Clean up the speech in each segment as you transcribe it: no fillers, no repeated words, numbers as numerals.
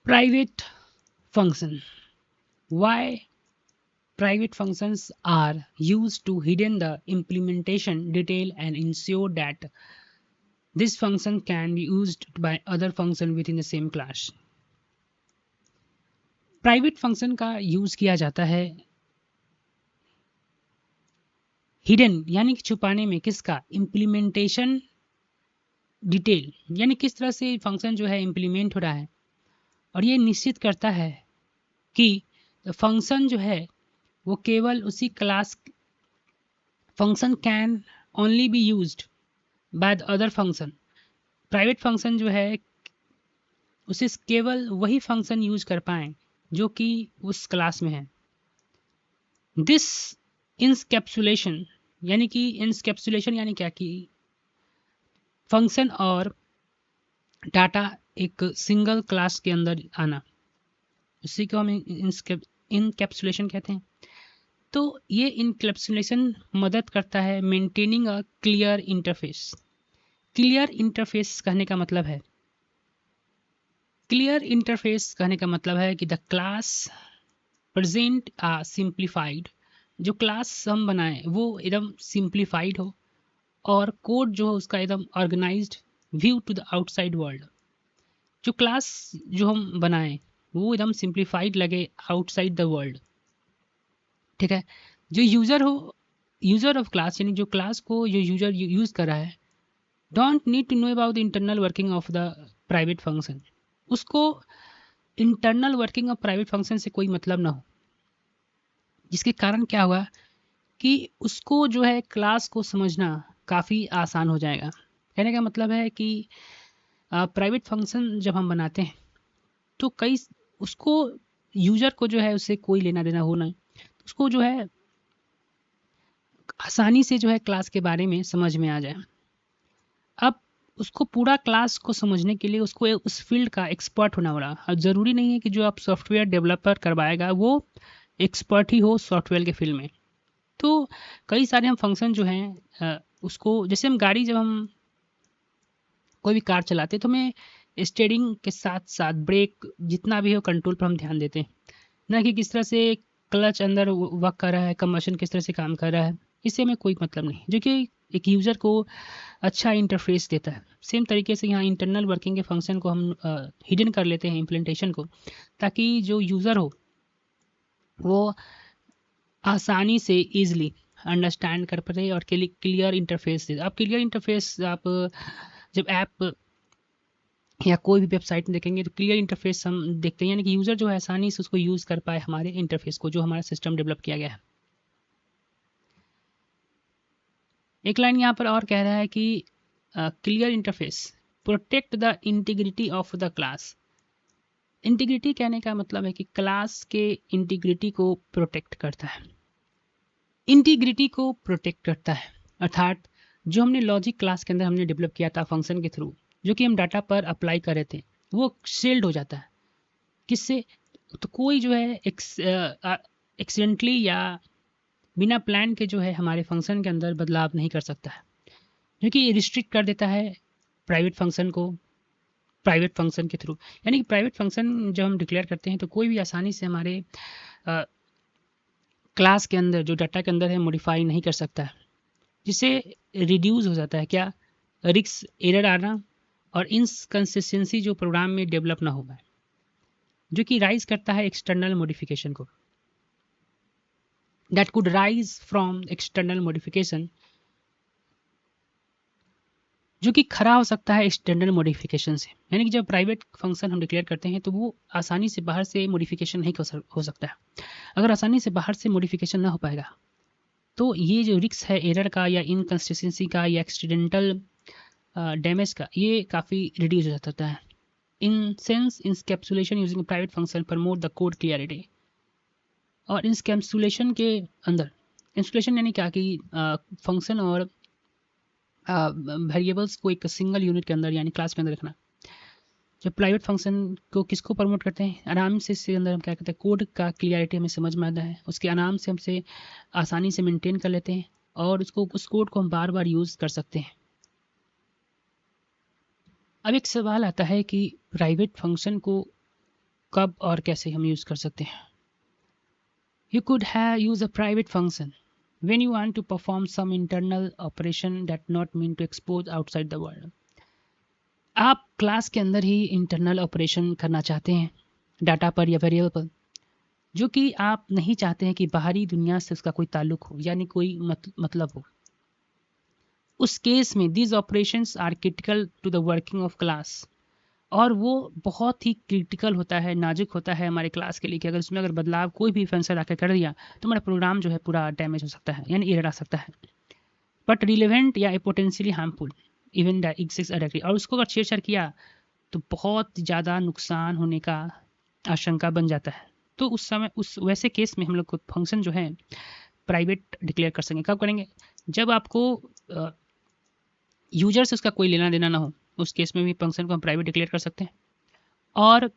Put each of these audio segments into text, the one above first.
Private function. Why private functions are used to hidden the implementation detail and ensure that this function can be used by other function within the same class. Private function का use किया जाता है hidden यानी कि छुपाने में किसका implementation detail यानी किस तरह से फंक्शन जो है इम्प्लीमेंट हो रहा है और ये निश्चित करता है कि फंक्शन जो है वो केवल उसी class function can only be used by the other function private function जो है उसे केवल वही फंक्शन यूज कर पाए जो कि उस क्लास में है दिस इंस्कैप्सुलेशन यानी कि इंस्कैप्सुलेशन यानी क्या कि फंक्शन और डाटा एक सिंगल क्लास के अंदर आना उसी को हम इनकैप्सुलेशन कहते हैं। तो ये इनकैप्सुलेशन मदद करता है maintaining a clear interface. Clear interface कहने का मतलब है कि the class present a simplified जो क्लास हम बनाएं वो एकदम सिंप्लीफाइड हो और कोड जो है उसका एकदम organised view to the outside world. जो क्लास जो हम बनाएं वो एकदम सिंप्लीफाइड लगे आउटसाइड द वर्ल्ड। ठीक है, जो यूजर ऑफ क्लास यानी जो क्लास को जो यूजर यूज कर रहा है don't need to know about the internal working of the private function. उसको internal working of private function से कोई मतलब ना हो, जिसके कारण क्या हुआ कि उसको जो है क्लास को समझना काफ़ी आसान हो जाएगा। कहने का मतलब है कि प्राइवेट फंक्शन जब हम बनाते हैं तो कई उसको यूजर को जो है उससे कोई लेना देना हो नहीं, उसको जो है आसानी से जो है क्लास के बारे में समझ में आ जाए। अब उसको पूरा क्लास को समझने के लिए उसको उस फील्ड का एक्सपर्ट होना होगा। अब ज़रूरी नहीं है कि जो आप सॉफ्टवेयर डेवलपर करवाएगा वो एक्सपर्ट ही हो सॉफ्टवेयर के फील्ड में। तो कई सारे हम फंक्शन जो हैं उसको जैसे हम गाड़ी जब हम कोई भी कार चलाते हैं तो हमें स्टीयरिंग के साथ साथ ब्रेक जितना भी हो कंट्रोल पर हम ध्यान देते हैं, ना कि किस तरह से क्लच अंदर वर्क कर रहा है, कंबशन किस तरह से काम कर रहा है। इससे हमें कोई मतलब नहीं, जो कि एक यूज़र को अच्छा इंटरफेस देता है। सेम तरीके से यहाँ इंटरनल वर्किंग के फंक्शन को हम हिडन कर लेते हैं इम्प्लीमेंटेशन को, ताकि जो यूज़र हो वो आसानी से ईजिली अंडरस्टैंड कर पाए और क्लियर इंटरफेस दे। आप क्लियर इंटरफेस आप जब ऐप या कोई भी वेबसाइट में देखेंगे तो क्लियर इंटरफेस हम देखते हैं, यानी कि यूज़र जो है आसानी से उसको यूज़ कर पाए हमारे इंटरफेस को जो हमारा सिस्टम डेवलप किया गया है। एक लाइन यहाँ पर और कह रहा है कि clear interface protect the integrity of the class. Integrity कहने का मतलब है कि क्लास के इंटीग्रिटी को प्रोटेक्ट करता है। इंटीग्रिटी को प्रोटेक्ट करता है अर्थात जो हमने लॉजिक क्लास के अंदर हमने डेवलप किया था फंक्शन के थ्रू, जो कि हम डाटा पर अप्लाई कर रहे थे, वो शील्ड हो जाता है। किससे? तो कोई जो है एक्सीडेंटली या बिना प्लान के जो है हमारे फंक्शन के अंदर बदलाव नहीं कर सकता है, जो कि रिस्ट्रिक्ट कर देता है प्राइवेट फंक्शन को प्राइवेट फंक्शन के थ्रू। यानी कि प्राइवेट फंक्शन जब हम डिक्लेयर करते हैं तो कोई भी आसानी से हमारे क्लास के अंदर जो डाटा के अंदर है मॉडिफाई नहीं कर सकता है, जिससे रिड्यूस हो जाता है क्या रिस्क एरर आना और इनकंसिस्टेंसी जो प्रोग्राम में डेवलप ना हो पाए, जो कि राइज करता है एक्सटर्नल मॉडिफिकेशन को। That could rise from external modification, जो कि खड़ा हो सकता है एक्सटर्नल मॉडिफिकेशन से। यानी कि जब प्राइवेट फंक्शन हम डिक्लेयर करते हैं तो वो आसानी से बाहर से मॉडिफिकेशन नहीं हो सकता है। अगर आसानी से बाहर से मॉडिफिकेशन ना हो पाएगा तो ये जो रिस्क है एरर का या इनकंसिस्टेंसी का या एक्सीडेंटल डैमेज का, ये काफ़ी रिड्यूस हो जाता है। In sense encapsulation using private function promote the code clarity. और इंस्कैप्सुलेशन के अंदर इंस्टॉलेशन यानी क्या कि फंक्शन और वेरिएबल्स को एक सिंगल यूनिट के अंदर यानी क्लास के अंदर रखना। जब प्राइवेट फंक्शन को किसको प्रमोट करते हैं, आराम से इसके अंदर हम क्या करते हैं कोड का क्लियरिटी हमें समझ में आता है, उसके आराम से हमसे आसानी से मेंटेन कर लेते हैं और उस कोड को हम बार बार यूज़ कर सकते हैं। अब एक सवाल आता है कि प्राइवेट फंक्शन को कब और कैसे हम यूज़ कर सकते हैं। You could have use a private function when you want to perform some internal operation that not meant to expose outside the world. आप क्लास के अंदर ही इंटरनल ऑपरेशन करना चाहते हैं डाटा पर या वेरिएबल पर, जो कि आप नहीं चाहते हैं कि बाहरी दुनिया से उसका कोई ताल्लुक हो, यानी कोई मतलब हो। उस केस में these operations are critical to the working of class, और वो बहुत ही क्रिटिकल होता है, नाजुक होता है हमारे क्लास के लिए कि अगर उसमें अगर बदलाव कोई भी फंक्शन आकर कर दिया तो हमारा प्रोग्राम जो है पूरा डैमेज हो सकता है, यानी एरर आ सकता है। बट रिलेवेंट या potentially harmful even the exist directly, और उसको अगर छेड़छाड़ किया तो बहुत ज़्यादा नुकसान होने का आशंका बन जाता है। तो उस समय उस वैसे केस में हम लोग को फंक्शन जो है प्राइवेट डिक्लेयर कर सकेंगे। कब करेंगे? जब आपको यूजर से उसका कोई लेना देना ना हो, उस केस में भी फंक्शन को हम प्राइवेट डिक्लेयर कर सकते हैं। और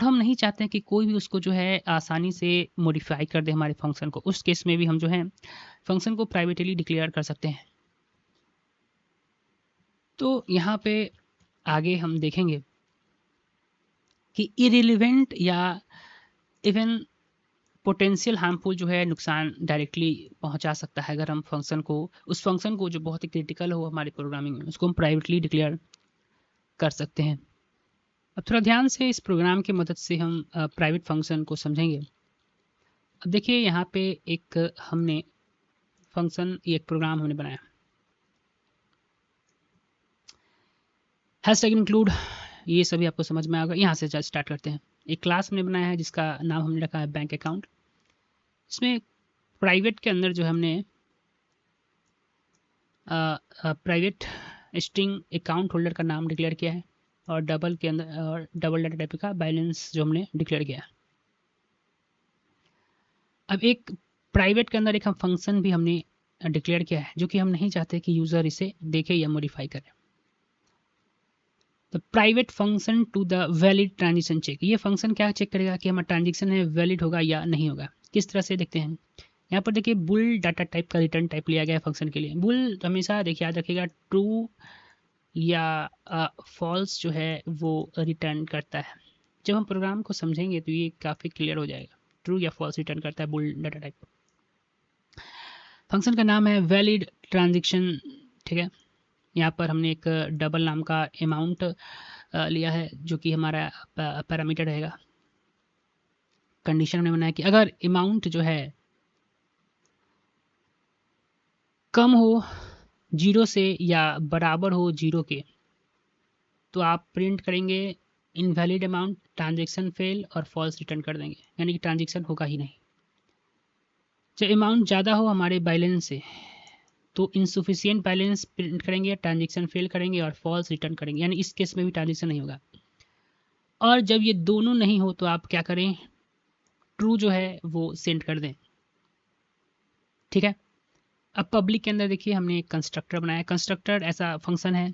हम नहीं चाहते हैं कि कोई भी उसको जो है आसानी से मॉडिफाई कर दे हमारे फंक्शन को, उस केस में भी हम जो है फंक्शन को प्राइवेटली डिक्लेयर कर सकते हैं। तो यहाँ पे आगे हम देखेंगे कि इरिलेवेंट या इवन पोटेंशियल हार्मफुल जो है नुकसान डायरेक्टली पहुंचा सकता है अगर हम फंक्शन को, उस फंक्शन को जो बहुत ही क्रिटिकल हो हमारी प्रोग्रामिंग में, उसको हम प्राइवेटली डिक्लेयर कर सकते हैं। अब थोड़ा ध्यान से इस प्रोग्राम की मदद से हम प्राइवेट फंक्शन को समझेंगे। अब देखिए यहाँ पे एक हमने फंक्शन, एक प्रोग्राम हमने बनाया, हैशटैग इंक्लूड, ये सभी आपको समझ में आएगा। यहाँ से स्टार्ट करते हैं। एक क्लास हमने बनाया है जिसका नाम हमने रखा है बैंक अकाउंट। इसमें प्राइवेट के अंदर जो हमने प्राइवेट स्ट्रिंग अकाउंट होल्डर का नाम डिक्लेयर किया है, और डबल के अंदर और डबल डाटा टाइप का बैलेंस जो हमने डिक्लेयर किया है। अब एक प्राइवेट के अंदर एक हम फंक्शन भी हमने डिक्लेयर किया है जो कि हम नहीं चाहते कि यूज़र इसे देखे या मॉडिफाई करे। तो private function to the valid transaction check, ये फंक्शन क्या चेक करेगा कि हमारा ट्रांजेक्शन है वैलिड होगा या नहीं होगा। किस तरह से देखते हैं, यहाँ पर देखिए बुल डाटा टाइप का रिटर्न टाइप लिया गया है फंक्शन के लिए। बुल हमेशा देखिए याद रखिएगा ट्रू या फॉल्स जो है वो रिटर्न करता है। जब हम प्रोग्राम को समझेंगे तो ये काफ़ी क्लियर हो जाएगा। ट्रू या फॉल्स रिटर्न करता है बुल डाटा टाइप। फंक्शन का नाम है वैलिड ट्रांजेक्शन, ठीक है। यहाँ पर हमने एक डबल नाम का अमाउंट लिया है जो कि हमारा पैरामीटर रहेगा। कंडीशन हमने बनाया कि अगर अमाउंट जो है कम हो 0 से या बराबर हो 0 के, तो आप प्रिंट करेंगे इनवैलिड अमाउंट, ट्रांजेक्शन फेल और फॉल्स रिटर्न कर देंगे, यानी कि ट्रांजेक्शन होगा ही नहीं। जब अमाउंट ज़्यादा हो हमारे बैलेंस से तो इनसुफिशियंट बैलेंस प्रिंट करेंगे, ट्रांजेक्शन फेल करेंगे और फॉल्स रिटर्न करेंगे, यानी इस केस में भी ट्रांजेक्शन नहीं होगा। और जब ये दोनों नहीं हो तो आप क्या करें, ट्रू जो है वो सेंड कर दें, ठीक है। अब पब्लिक के अंदर देखिए हमने एक कंस्ट्रक्टर बनाया। कंस्ट्रक्टर ऐसा फंक्शन है,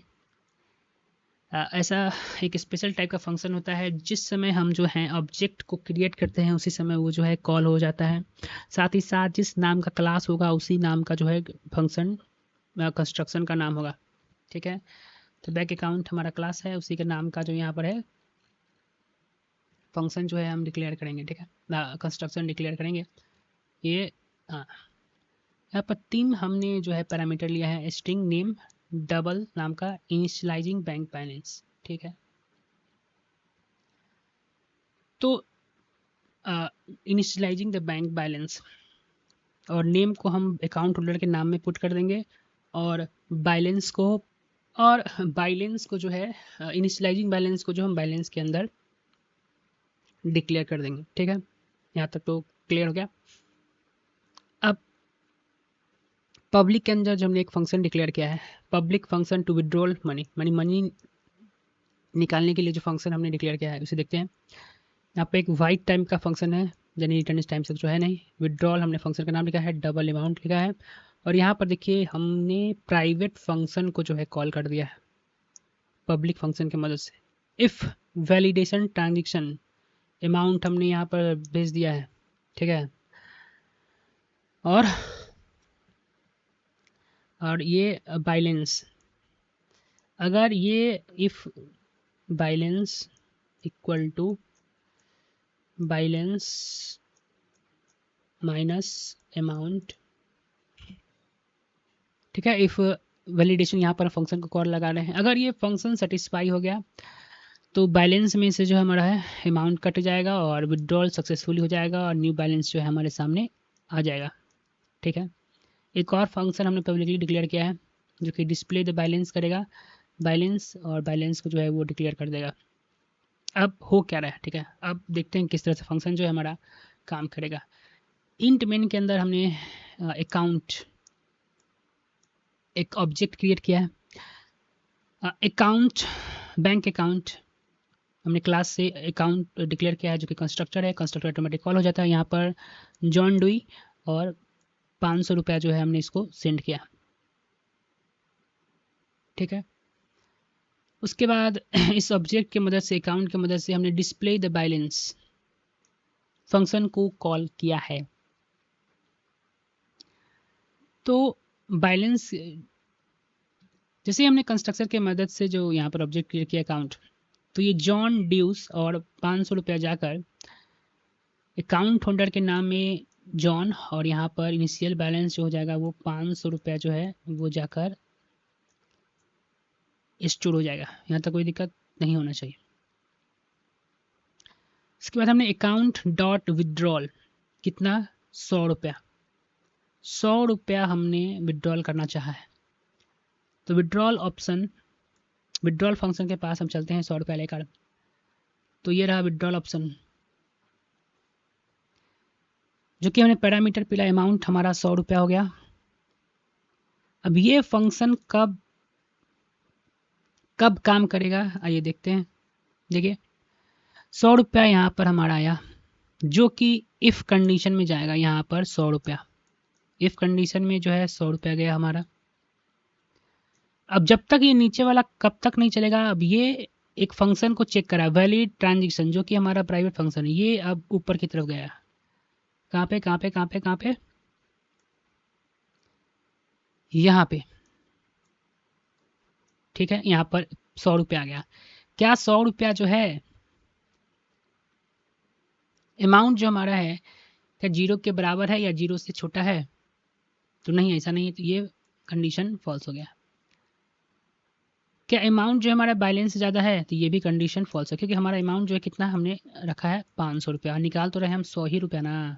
ऐसा एक स्पेशल टाइप का फंक्शन होता है जिस समय हम जो है ऑब्जेक्ट को क्रिएट करते हैं उसी समय वो जो है कॉल हो जाता है। साथ ही साथ जिस नाम का क्लास होगा उसी नाम का जो है फंक्शन कंस्ट्रक्शन का नाम होगा, ठीक है। तो बैंक अकाउंट हमारा क्लास है, उसी के नाम का जो यहाँ पर है फंक्शन जो है हम डिक्लेयर करेंगे, ठीक है, कंस्ट्रक्शन डिक्लेयर करेंगे। ये यहाँ पर 3 हमने जो है पैरामीटर लिया है, स्ट्रिंग नेम, डबल नाम का इनिशियलाइजिंग बैंक बैलेंस, ठीक है। तो इनिशियलाइजिंग द बैंक बैलेंस और नेम को हम अकाउंट होल्डर के नाम में पुट कर देंगे, और बैलेंस को जो है इनिशियलाइजिंग बैलेंस को जो हम बैलेंस के अंदर डिक्लेयर कर देंगे, ठीक है। यहाँ तक तो क्लियर हो गया। अब पब्लिक के अंदर जो हमने एक फंक्शन डिक्लेयर किया है, public function to withdrawal money निकालने के लिए जो फंक्शन हमने डिक्लेयर किया है उसे देखते हैं। यहाँ पे एक वाइट टाइम का फंक्शन है, यानी रिटर्न इस टाइम से जो है नहीं। विड्रॉल हमने फंक्शन का नाम लिखा है, डबल अमाउंट लिखा है, और यहाँ पर देखिए हमने प्राइवेट फंक्शन को जो है कॉल कर दिया है पब्लिक फंक्शन की मदद से। इफ़ वैलिडेशन ट्रांजेक्शन अमाउंट हमने यहाँ पर भेज दिया है, ठीक है। और ये बैलेंस, अगर ये if balance equal to balance minus amount. ठीक है, इफ़ वैलिडेशन यहाँ पर फंक्शन को कॉल लगा रहे हैं। अगर ये फंक्शन सेटिस्फाई हो गया तो बैलेंस में से जो हमारा है अमाउंट कट जाएगा और विड्रॉल सक्सेसफुली हो जाएगा और न्यू बैलेंस जो है हमारे सामने आ जाएगा। ठीक है, एक और फंक्शन हमने पब्लिकली डिक्लेयर किया है जो कि डिस्प्ले द बैलेंस करेगा, बैलेंस और बैलेंस को जो है वो डिक्लेयर कर देगा। अब हो क्या रहा है, ठीक है, अब देखते हैं किस तरह से फंक्शन जो है हमारा काम करेगा। इंट मेन के अंदर हमने अकाउंट एक ऑब्जेक्ट क्रिएट किया है। अकाउंट बैंक अकाउंट हमने क्लास से अकाउंट डिक्लेयर किया है जो कि कंस्ट्रक्टर है। कंस्ट्रक्टर ऑटोमेटिक कॉल हो जाता है। यहाँ पर जॉन डुई और 500 रुपया जो है हमने इसको सेंड किया। ठीक है, उसके बाद इस ऑब्जेक्ट की मदद से अकाउंट की मदद से हमने डिस्प्ले द बैलेंस फंक्शन को कॉल किया है। तो बैलेंस जैसे हमने कंस्ट्रक्टर के मदद से जो यहाँ पर ऑब्जेक्ट क्रिएट किया अकाउंट, तो ये जॉन ड्यूस और 500 रुपया जाकर अकाउंट होल्डर के नाम में जॉन और यहाँ पर इनिशियल बैलेंस जो हो जाएगा वो 500 रुपया जो है वो जाकर स्टोर हो जाएगा। यहाँ तक कोई दिक्कत नहीं होना चाहिए। इसके बाद हमने अकाउंट डॉट विड्रॉल कितना 100 रुपया, 100 रुपया हमने विड्रॉल करना चाहा है। तो विड्रॉल ऑप्शन, विड्रॉल फंक्शन के पास हम चलते हैं 100 रुपया लेकर। तो ये रहा विड्रॉल ऑप्शन जो कि हमने पैरामीटर पिला, अमाउंट हमारा 100 रुपया हो गया। अब ये फंक्शन कब कब काम करेगा आइए देखते हैं। देखिए 100 रुपया यहाँ पर हमारा आया जो कि इफ़ कंडीशन में जाएगा। यहाँ पर 100 रुपया इफ़ कंडीशन में जो है 100 रुपया गया हमारा। अब जब तक ये नीचे वाला कब तक नहीं चलेगा, अब ये एक फंक्शन को चेक करा वैलिड ट्रांजेक्शन जो कि हमारा प्राइवेट फंक्शन है, ये अब ऊपर की तरफ गया। कहाँ पे कहाँ पे कहाँ पे कहाँ पे, यहाँ पे। ठीक है, यहाँ पर 100 रुपया आ गया। क्या 100 रुपया जो है अमाउंट जो हमारा है क्या जीरो के बराबर है या जीरो से छोटा है? तो नहीं, ऐसा नहीं है, तो ये कंडीशन फॉल्स हो गया। क्या अमाउंट जो हमारा बैलेंस से ज़्यादा है? तो ये भी कंडीशन फॉल्स है क्योंकि हमारा अमाउंट जो है कितना हमने रखा है 500 रुपया, निकाल तो रहे हम 100 ही रुपया ना।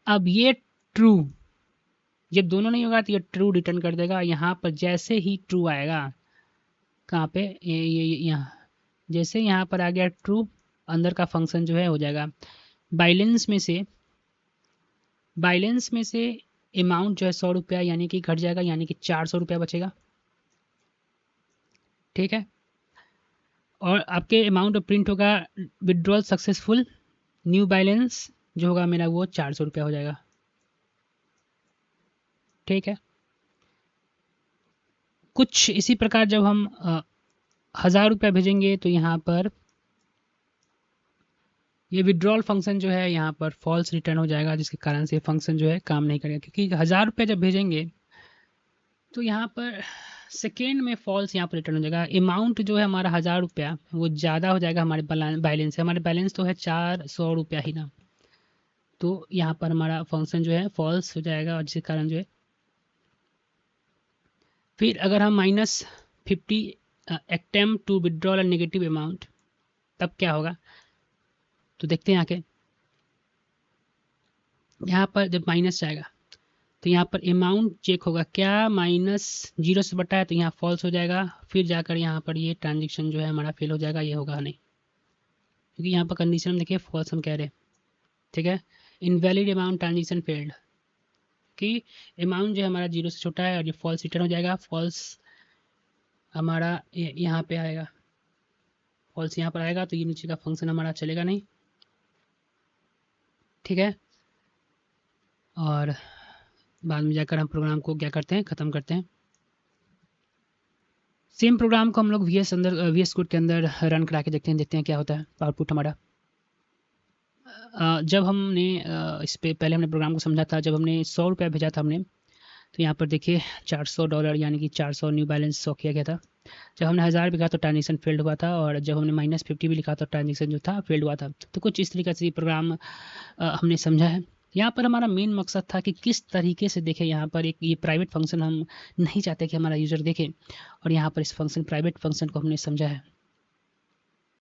अब ये ट्रू, जब दोनों नहीं होगा तो ये ट्रू रिटर्न कर देगा। यहाँ पर जैसे ही ट्रू आएगा, कहाँ पे ये यहाँ, जैसे यहाँ पर आ गया ट्रू, अंदर का फंक्शन जो है हो जाएगा बैलेंस में से अमाउंट जो है 100 रुपया यानी कि घट जाएगा, यानी कि 400 रुपया बचेगा। ठीक है, और आपके अमाउंट प्रिंट होगा विड्रॉल सक्सेसफुल, न्यू बैलेंस जो होगा मेरा वो 400 रुपया हो जाएगा। ठीक है, कुछ इसी प्रकार जब हम 1000 रुपया भेजेंगे तो यहाँ पर ये विड्रॉल फंक्शन जो है यहाँ पर फॉल्स रिटर्न हो जाएगा, जिसके कारण से फंक्शन जो है काम नहीं करेगा। क्योंकि 1000 रुपया जब भेजेंगे तो यहाँ पर सेकेंड में फॉल्स यहाँ पर रिटर्न हो जाएगा। अमाउंट जो है हमारा 1000 रुपया वो ज़्यादा हो जाएगा हमारे बैलेंस से। हमारे बैलेंस तो है 400 रुपया ही ना, तो यहाँ पर हमारा फंक्शन जो है फॉल्स हो जाएगा और जिसके कारण जो है फिर अगर हम -50 attempt to withdrawal a negative amount, तब क्या होगा तो देखते हैं आके। यहाँ पर जब माइनस जाएगा तो यहाँ पर अमाउंट चेक होगा, क्या -0 से बटा है तो यहाँ फॉल्स हो जाएगा। फिर जाकर यहाँ पर ये ट्रांजेक्शन जो है हमारा फेल हो जाएगा, ये होगा नहीं क्योंकि यहाँ पर कंडीशन हम देखिए फॉल्स हम कह रहे हैं। ठीक है, इनवैलिड अमाउंट ट्रांजेक्शन फेल्ड, कि अमाउंट जो है हमारा 0 से छोटा है और ये फॉल्स रिटर्न हो जाएगा। फॉल्स हमारा यहाँ पे आएगा, फॉल्स यहाँ पर आएगा तो ये नीचे का फंक्शन हमारा चलेगा नहीं। ठीक है, और बाद में जाकर हम प्रोग्राम को क्या करते हैं, ख़त्म करते हैं। सेम प्रोग्राम को हम लोग VS कोड के अंदर रन करा के देखते हैं क्या होता है आउटपुट हमारा। जब हमने इस पे पहले हमने प्रोग्राम को समझा था, जब हमने 100 रुपया भेजा था हमने, तो यहाँ पर देखिए $400 यानी कि 400 न्यू बैलेंस शो किया गया था। जब हमने 1000 लिखा तो ट्रांजेक्शन फेल्ड हुआ था, और जब हमने -50 भी लिखा तो ट्रांजेक्शन जो था फेल्ड हुआ था। तो कुछ इस तरीके से ये प्रोग्राम हमने समझा है। यहाँ पर हमारा मेन मकसद था कि किस तरीके से देखें, यहाँ पर एक ये प्राइवेट फंक्शन हम नहीं चाहते कि हमारा यूज़र देखे, और यहाँ पर इस फंक्शन प्राइवेट फंक्शन को हमने समझा है।